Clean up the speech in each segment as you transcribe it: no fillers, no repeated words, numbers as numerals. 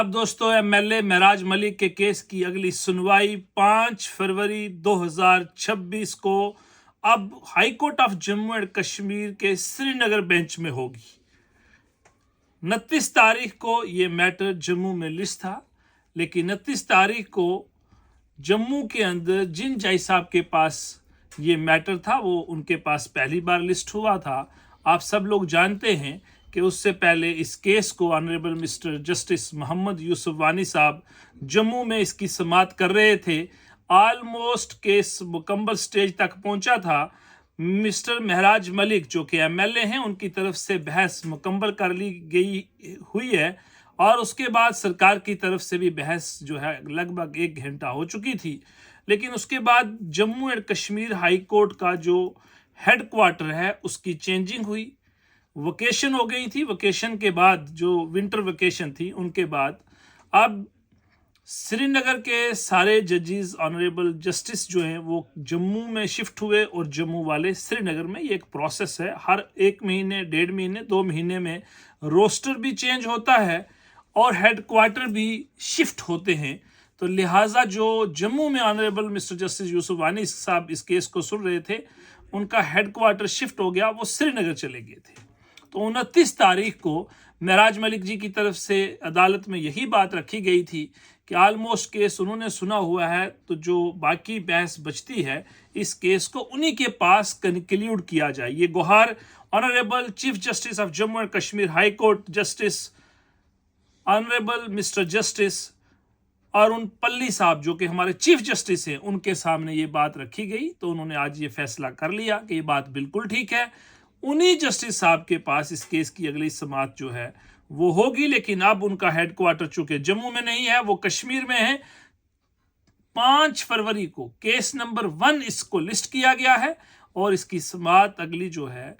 اب دوستو MLA معراج ملک کے کیس کی اگلی سنوائی 5 فروری 2026 کو اب high court of Jammu and Kashmir کے سری نگر بینچ میں ہوگی۔ 29 تاریخ کو یہ میٹر جموں میں لسٹ تھا، لیکن 29 تاریخ کو جموں کے اندر جن جج صاحب کے پاس یہ میٹر تھا وہ ان کے پاس پہلی بار لسٹ ہوا تھا۔ آپ سب لوگ جانتے ہیں کہ اس سے پہلے اس کیس کو آنریبل مسٹر جسٹس محمد یوسف وانی صاحب جموں میں اس کی سماعت کر رہے تھے۔ آلموسٹ کیس مکمل سٹیج تک پہنچا تھا۔ مسٹر معراج ملک جو کہ MLA ہیں، ان کی طرف سے بحث مکمل کر لی گئی ہوئی ہے، اور اس کے بعد سرکار کی طرف سے بھی بحث جو ہے لگ بھگ 1 گھنٹہ ہو چکی تھی۔ لیکن اس کے بعد Jammu and Kashmir high court کا جو ہیڈ کوارٹر ہے اس کی چینجنگ ہوئی، ویکیشن ہو گئی تھی۔ ویکیشن کے بعد جو ونٹر ویکیشن تھی ان کے بعد اب سری نگر کے سارے ججز آنریبل جسٹس جو ہیں وہ جموں میں شفٹ ہوئے، اور جموں والے سری نگر میں۔ یہ ایک پروسیس ہے، ہر 1 مہینے 1.5 مہینے 2 مہینے میں روسٹر بھی چینج ہوتا ہے اور ہیڈ کوارٹر بھی شفٹ ہوتے ہیں۔ تو لہٰذا جو جموں میں آنریبل مسٹر جسٹس یوسف وانی صاحب اس کیس کو سن رہے تھے، ان کا ہیڈ کوارٹر شفٹ ہو گیا، وہ سری نگر چلے گئے تھے۔ تو 29 تاریخ کو معراج ملک جی کی طرف سے عدالت میں یہی بات رکھی گئی تھی کہ آلموسٹ کیس انہوں نے سنا ہوا ہے، تو جو باقی بحث بچتی ہے اس کیس کو انہی کے پاس کنکلیوڈ کیا جائے۔ یہ گہار honourable chief justice of Jammu and Kashmir high court justice honourable mister justice Arun Palli sahab جو کہ ہمارے چیف جسٹس ہیں، ان کے سامنے یہ بات رکھی گئی۔ تو انہوں نے آج یہ فیصلہ کر لیا کہ یہ بات بالکل ٹھیک ہے، انہی جسٹس صاحب کے پاس اس کیس کی اگلی سماعت جو ہے وہ ہوگی۔ لیکن اب ان کا ہیڈ کوارٹر چونکہ جموں میں نہیں ہے، وہ کشمیر میں ہے۔ 5 فروری کو کیس نمبر 1 اس کو لسٹ کیا گیا ہے، اور اس کی سماعت اگلی جو ہے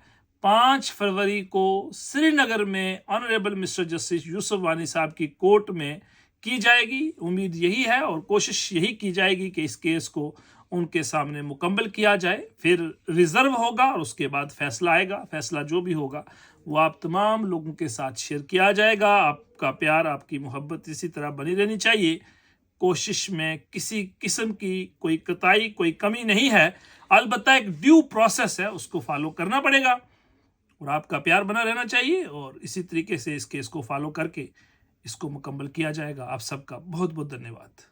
5 فروری کو سری نگر میں آنریبل مسٹر جسٹس یوسف وانی صاحب کی کورٹ میں کی جائے گی۔ امید یہی ہے اور کوشش یہی کی جائے گی کہ اس کیس کو ان کے سامنے مکمل کیا جائے، پھر ریزرو ہوگا اور اس کے بعد فیصلہ آئے گا۔ فیصلہ جو بھی ہوگا وہ آپ تمام لوگوں کے ساتھ شیئر کیا جائے گا۔ آپ کا پیار، آپ کی محبت اسی طرح بنی رہنی چاہیے۔ کوشش میں کسی قسم کی کوئی کوتاہی، کوئی کمی نہیں ہے، البتہ ایک ڈیو پروسیس ہے، اس کو فالو کرنا پڑے گا، اور آپ کا پیار بنا رہنا چاہیے، اور اسی طریقے سے اس کیس کو فالو کر کے اس کو مکمل کیا جائے گا۔ آپ سب کا بہت بہت دھنیہ واد۔